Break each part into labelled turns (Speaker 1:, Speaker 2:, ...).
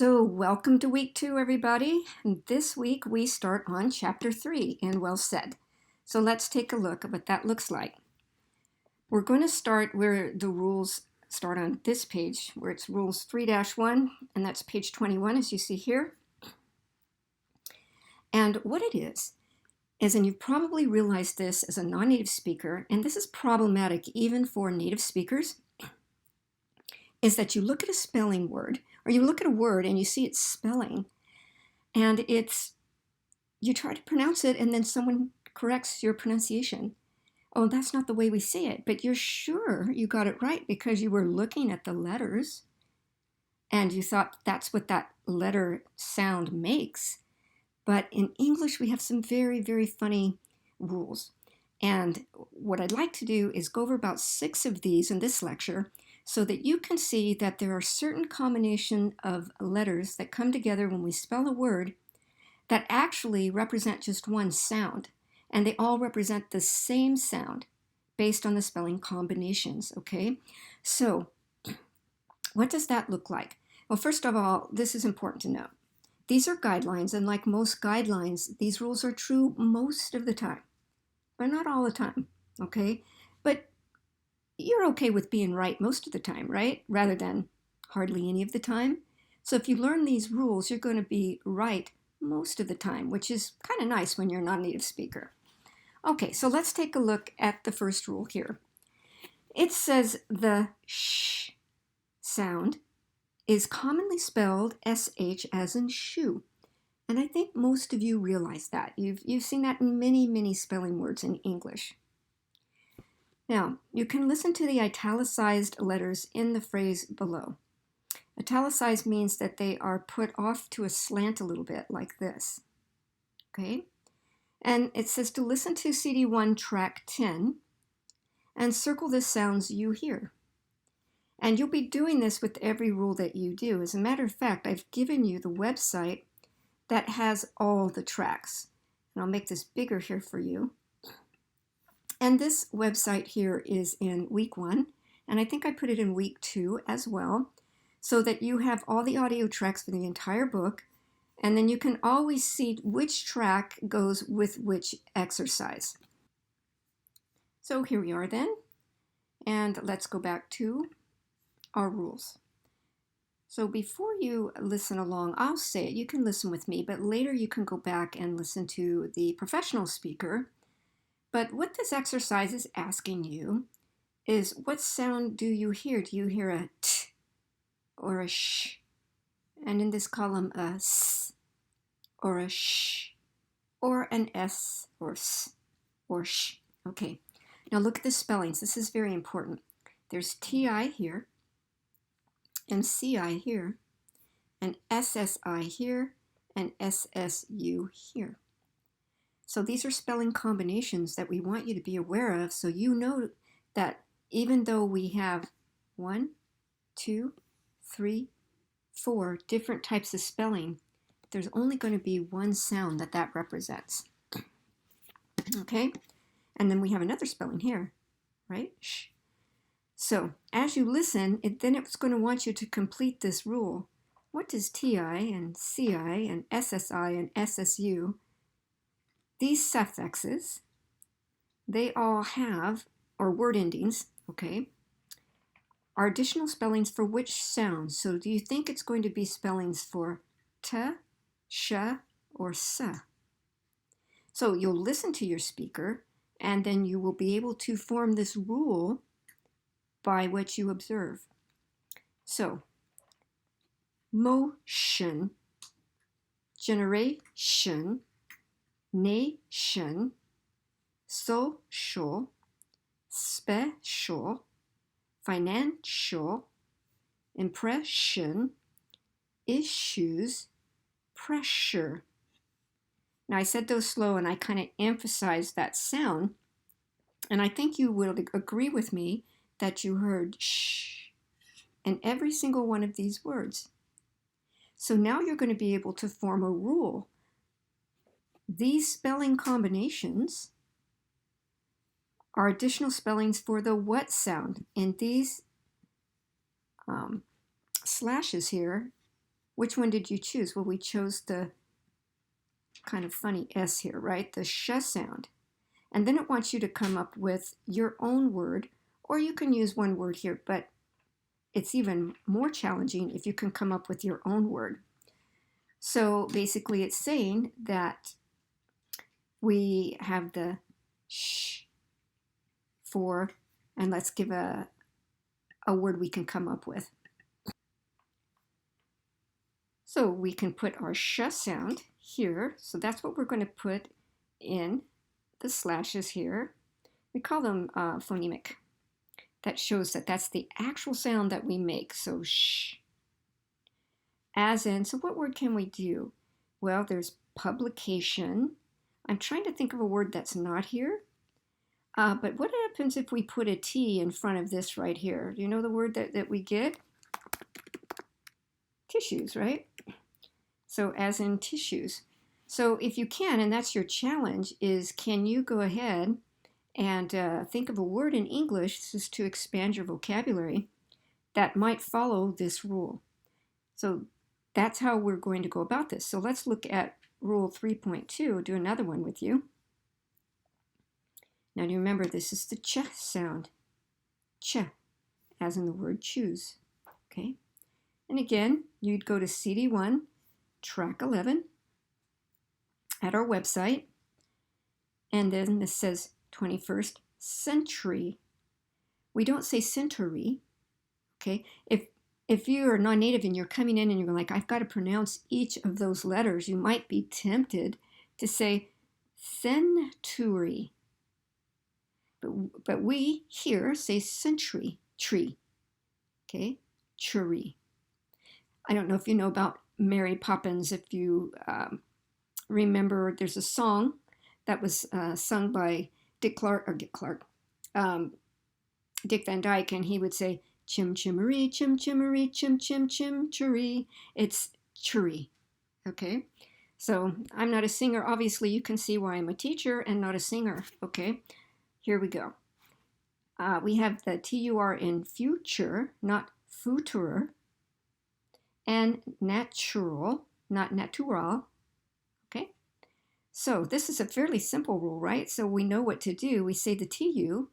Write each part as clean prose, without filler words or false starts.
Speaker 1: So, welcome to week 2, everybody. And this week we start on chapter 3 in Well Said. So, let's take a look at what that looks like. We're going to start where the rules start on this page, where it's rules 3-1, and that's page 21, as you see here. And what it is, and you've probably realized this as a non native speaker, and this is problematic even for native speakers, is that you look at a spelling word, or you look at a word and you see its spelling, and you try to pronounce it, and then someone corrects your pronunciation. Oh, that's not the way we say it, but you're sure you got it right because you were looking at the letters and you thought that's what that letter sound makes. But in English, we have some very, very funny rules. And what I'd like to do is go over about 6 of these in this lecture so that you can see that there are certain combination of letters that come together when we spell a word that actually represent just one sound. And they all represent the same sound based on the spelling combinations, okay? So what does that look like? Well, first of all, this is important to know. These are guidelines, and like most guidelines, these rules are true most of the time, but not all the time, okay? But you're okay with being right most of the time, right? Rather than hardly any of the time. So if you learn these rules, you're going to be right most of the time, which is kind of nice when you're a non-native speaker. Okay, so let's take a look at the first rule here. It says the sh sound is commonly spelled sh as in shoe. And I think most of you realize that. You've seen that in many, many spelling words in English. Now, you can listen to the italicized letters in the phrase below. Italicized means that they are put off to a slant a little bit, like this. Okay? And it says to listen to CD1 track 10 and circle the sounds you hear. And you'll be doing this with every rule that you do. As a matter of fact, I've given you the website that has all the tracks. And I'll make this bigger here for you. And this website here is in week 1, and I think I put it in week 2 as well, so that you have all the audio tracks for the entire book, and then you can always see which track goes with which exercise. So here we are then, and let's go back to our rules. So before you listen along, I'll say it, you can listen with me, but later you can go back and listen to the professional speaker. But what this exercise is asking you is, what sound do you hear? Do you hear a t or a sh? And in this column, a s or a sh or an s or s or sh. Okay, now look at the spellings. This is very important. There's ti here and ci here and ssi here and ssu here. So these are spelling combinations that we want you to be aware of, so you know that even though we have 1, 2, 3, 4 different types of spelling, there's only going to be one sound that represents. Okay? And then we have another spelling here, right? Shh. So as you listen, then it's going to want you to complete this rule. What does TI and CI and SSI and SSU, these suffixes, they all have, or word endings, okay, are additional spellings for which sounds? So do you think it's going to be spellings for t, sh, or s? So you'll listen to your speaker, and then you will be able to form this rule by what you observe. So, motion, generation, nation, social, special, financial, impression, issues, pressure. Now I said those slow and I kind of emphasized that sound, and I think you will agree with me that you heard shh in every single one of these words. So now you're going to be able to form a rule. These spelling combinations are additional spellings for the what sound. And these slashes here Which one did you choose? Well, we chose the kind of funny S here, right? The sh sound. And then it wants you to come up with your own word, or you can use one word here, but it's even more challenging if you can come up with your own word. So basically it's saying that we have the sh for, and let's give a word we can come up with. So we can put our sh sound here. So that's what we're going to put in the slashes here. We call them phonemic. That shows that that's the actual sound that we make. So sh. As in, so what word can we do? Well, there's publication. I'm trying to think of a word that's not here. But what happens if we put a T in front of this right here? Do you know the word that we get? Tissues, right? So as in tissues. So if you can, and that's your challenge, is can you go ahead and think of a word in English just to expand your vocabulary that might follow this rule. So that's how we're going to go about this. So let's look at rule 3.2, do another one with you. Now do you remember this is the ch sound. Ch, as in the word choose. Okay? And again, you'd go to CD1, track 11 at our website. And then this says 21st century. We don't say century. Okay? If you are non-native and you're coming in and you're like, I've got to pronounce each of those letters, you might be tempted to say century. But we here say century, tree. Okay? Churi. I don't know if you know about Mary Poppins. If you remember, there's a song that was sung by Dick Van Dyke, and he would say, chim chimmery, chim chimmery, chim chim chim churi. It's churi. Okay? So I'm not a singer. Obviously, you can see why I'm a teacher and not a singer. Okay? Here we go. We have the TUR in future, not future, and natural, not natural. Okay? So this is a fairly simple rule, right? So we know what to do. We say the TU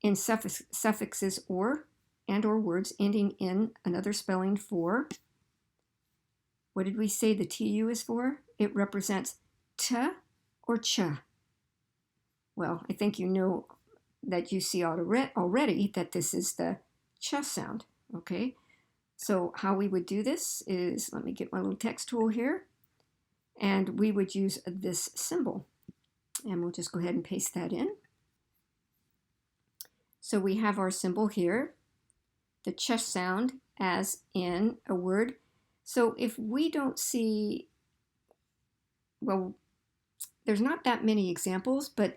Speaker 1: in suffixes or words ending in another spelling for. What did we say the TU is for? It represents t or ch. Well, I think you know that you see already that this is the ch sound, okay? So how we would do this is, let me get my little text tool here, and we would use this symbol. And we'll just go ahead and paste that in. So we have our symbol here, the ch sound as in a word. So if we don't see, well, there's not that many examples, but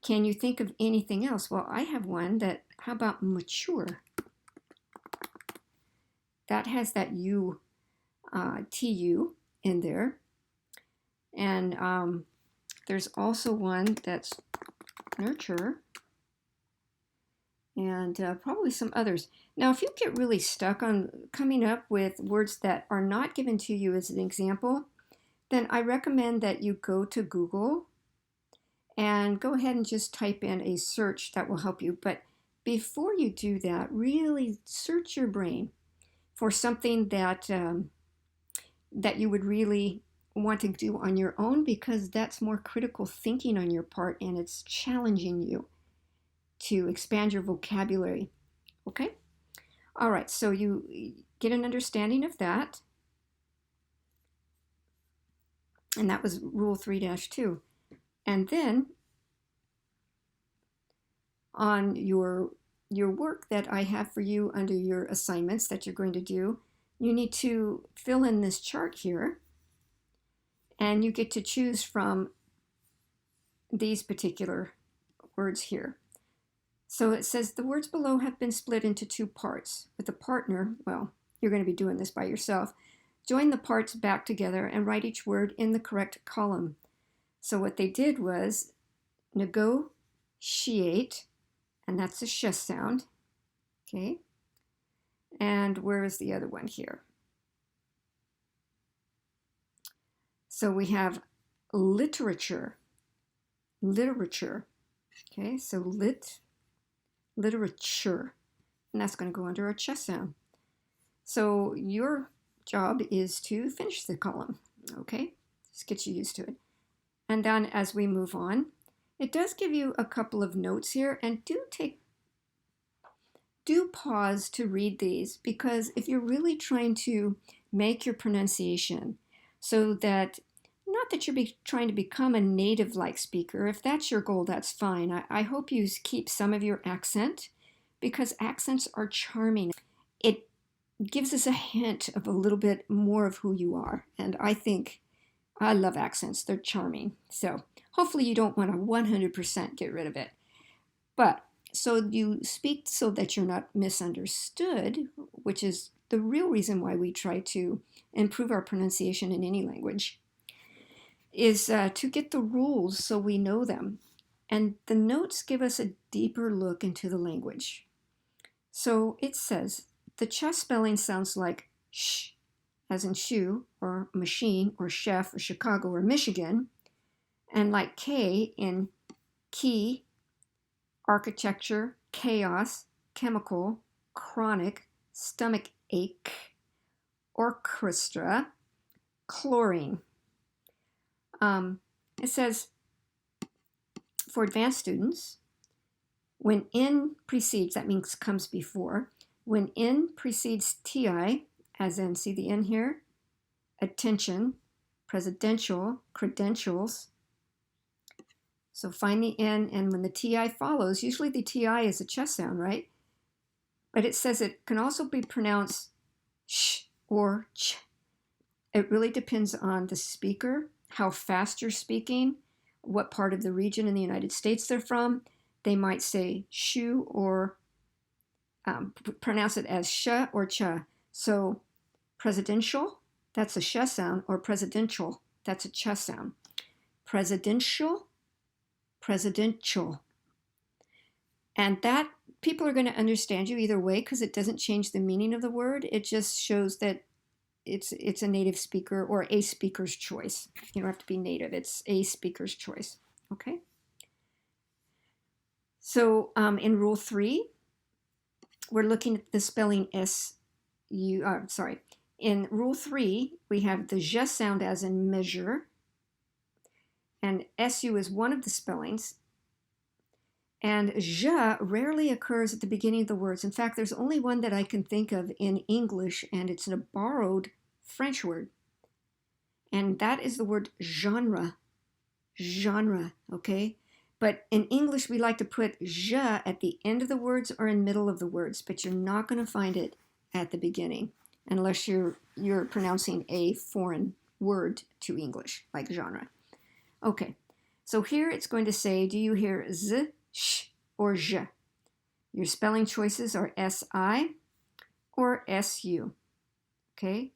Speaker 1: can you think of anything else? Well, I have one that, how about mature? That has that U, TU in there. And there's also one that's nurture, and probably some others. Now, if you get really stuck on coming up with words that are not given to you as an example, then I recommend that you go to Google and go ahead and just type in a search that will help you. But before you do that, really search your brain for something that that you would really want to do on your own, because that's more critical thinking on your part and it's challenging you to expand your vocabulary. Okay? All right, so you get an understanding of that. And that was rule 3-2. And then on your work that I have for you under your assignments that you're going to do, you need to fill in this chart here, and you get to choose from these particular words here. So it says the words below have been split into two parts. With a partner, well, you're going to be doing this by yourself. Join the parts back together and write each word in the correct column. So what they did was negotiate, and that's a sh sound, okay? And where is the other one here? So we have literature, literature. Okay, so literature, and that's going to go under a ch sound. So your job is to finish the column. Okay, just get you used to it. And then as we move on, it does give you a couple of notes here, and do pause to read these, because if you're really trying to make your pronunciation so that, not that you're trying to become a native-like speaker, if that's your goal, that's fine. I hope you keep some of your accent, because accents are charming. It gives us a hint of a little bit more of who you are, and I love accents. They're charming. So hopefully you don't want to 100% get rid of it. But so you speak so that you're not misunderstood, which is the real reason why we try to improve our pronunciation in any language, is to get the rules so we know them. And the notes give us a deeper look into the language. So it says, the ch spelling sounds like sh, as in shoe, or machine, or chef, or Chicago, or Michigan, and like K in key, architecture, chaos, chemical, chronic, stomach ache, orchestra, chlorine. It says, for advanced students, when in precedes, that means comes before, when in precedes ti, as in, see the in here, attention, presidential, credentials. So find the in, and when the ti follows, usually the ti is a ch sound, right? But it says it can also be pronounced sh or ch. It really depends on the speaker, how fast you're speaking, what part of the region in the United States they're from. They might say shu or pronounce it as sh or cha. So presidential, that's a sh sound, or presidential, that's a ch sound. Presidential, presidential. And that people are going to understand you either way, because it doesn't change the meaning of the word. It just shows that it's a native speaker or a speaker's choice. You don't have to be native. It's a speaker's choice. Okay. So in Rule 3, we're looking at the spelling sorry. In Rule 3, we have the j sound as in measure, and su is one of the spellings. And je rarely occurs at the beginning of the words. In fact, there's only one that I can think of in English, and it's a borrowed French word. And that is the word genre. Genre, okay? But in English, we like to put je at the end of the words or in the middle of the words, but you're not going to find it at the beginning unless you're pronouncing a foreign word to English, like genre. Okay, so here it's going to say, do you hear z, sh, or je? Your spelling choices are si or su, okay?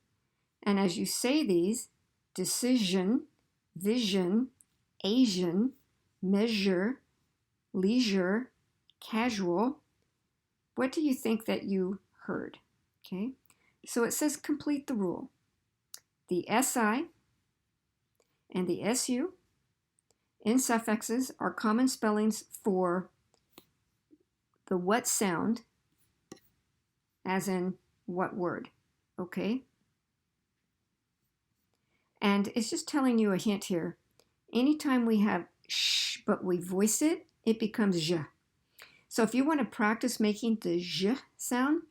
Speaker 1: And as you say these, decision, vision, Asian, measure, leisure, casual, what do you think that you heard? Okay, so it says complete the rule. The si and the su in suffixes are common spellings for the what sound, as in what word, okay? And it's just telling you a hint here. Anytime we have sh, but we voice it, it becomes je. So if you want to practice making the je sound,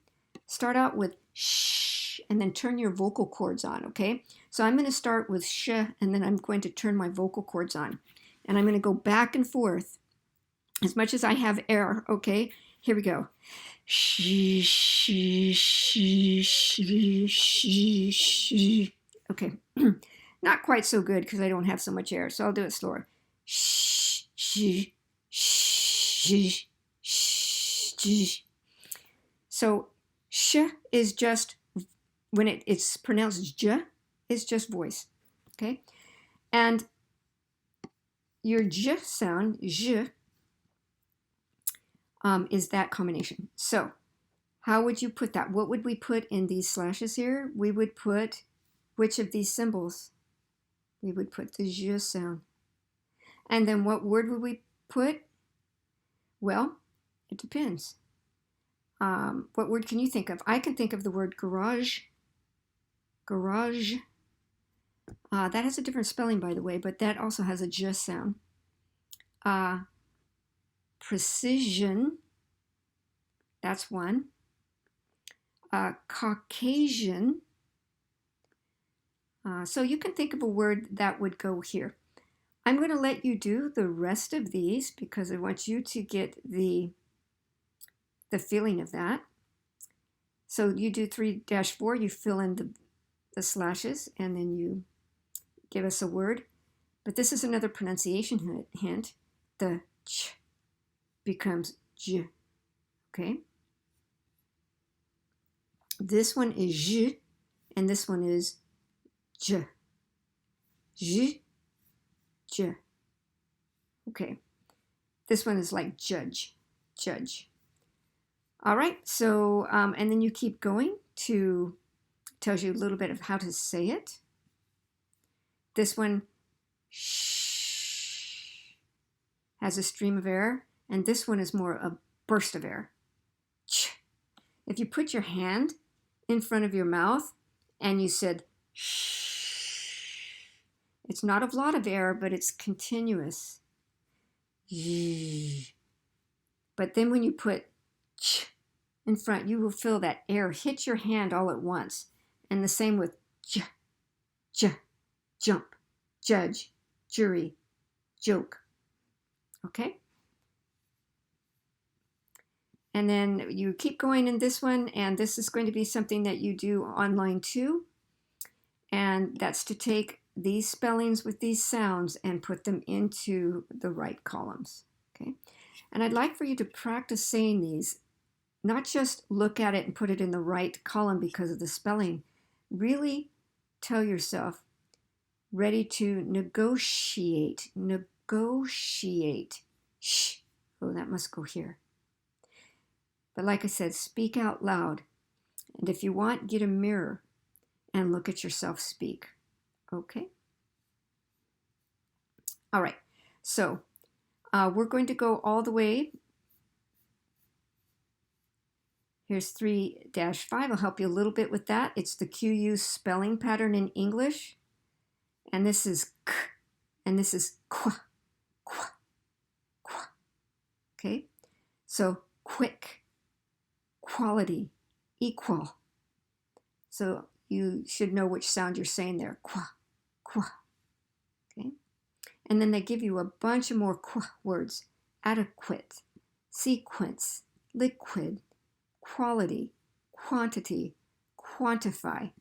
Speaker 1: start out with sh, and then turn your vocal cords on, okay? So I'm going to start with sh, and then I'm going to turn my vocal cords on. And I'm going to go back and forth as much as I have air, okay? Here we go. Sh, sh, sh, sh, sh, sh. Okay. Not quite so good because I don't have so much air, so I'll do it slower. Sh, sh, sh, sh. So sh is just, when it's pronounced j, it's just voice, okay? And your j sound, j, is that combination. So how would you put that? What would we put in these slashes here? We would put which of these symbols? We would put the zh sound. And then what word would we put? Well, it depends. What word can you think of? I can think of the word garage. Garage. That has a different spelling, by the way, but that also has a j sound. Precision. That's one. Caucasian. So you can think of a word that would go here. I'm going to let you do the rest of these because I want you to get the feeling of that. So you do 3-4, you fill in the slashes, and then you give us a word. But this is another pronunciation hint. The ch becomes j, okay? This one is j, and this one is j. J, j. Okay. This one is like judge, judge. All right, so, and then you keep going to, tells you a little bit of how to say it. This one, shh, has a stream of air, and this one is more a burst of air. Ch. If you put your hand in front of your mouth and you said, shh, it's not a lot of air, but it's continuous. But then when you put ch in front, you will feel that air hit your hand all at once. And the same with j, j, jump, judge, jury, joke. Okay? And then you keep going in this one, and this is going to be something that you do online too. And that's to take these spellings with these sounds and put them into the right columns. Okay? And I'd like for you to practice saying these, not just look at it and put it in the right column because of the spelling. Really tell yourself, ready to negotiate, negotiate. Shh, oh, that must go here. But like I said, speak out loud. And if you want, get a mirror and look at yourself speak. Okay? All right, so we're going to go all the way. Here's 3-5. I'll help you a little bit with that. It's the QU spelling pattern in English. And this is k, and this is qua, qua, qua. Okay? So quick, quality, equal. So you should know which sound you're saying there. Qua, qua. Okay? And then they give you a bunch of more qua words. Adequate, sequence, liquid, quality, quantity, quantify,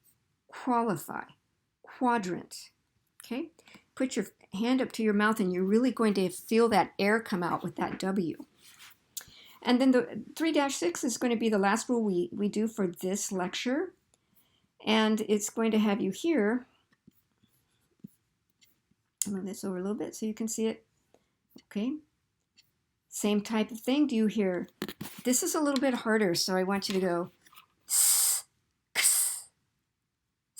Speaker 1: qualify, quadrant. Okay? Put your hand up to your mouth and you're really going to feel that air come out with that W. And then the 3-6 is going to be the last rule we do for this lecture. And it's going to have you here. Move this over a little bit so you can see it. Okay. Same type of thing. Do you hear? This is a little bit harder, so I want you to go s, ks,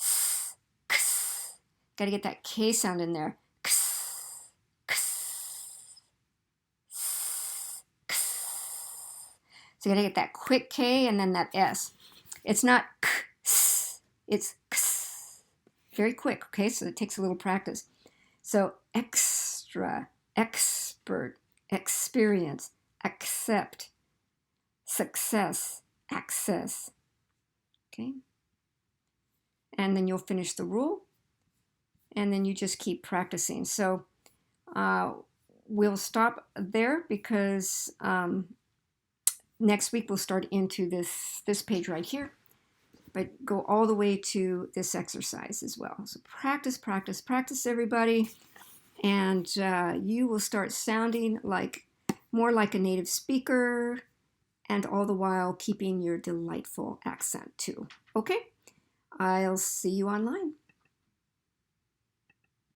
Speaker 1: s, ks. Got to get that K sound in there. Ks, ks, s, ks. So you got to get that quick K and then that S. It's not k, s, it's ks. Very quick, okay? So it takes a little practice. So extra, expert, experience, accept, success, access. Okay? And then you'll finish the rule, and then you just keep practicing. So we'll stop there because next week we'll start into this page right here, but go all the way to this exercise as well. So practice, practice, practice, everybody, and you will start sounding more like a native speaker, and all the while keeping your delightful accent too. Okay? I'll see you online.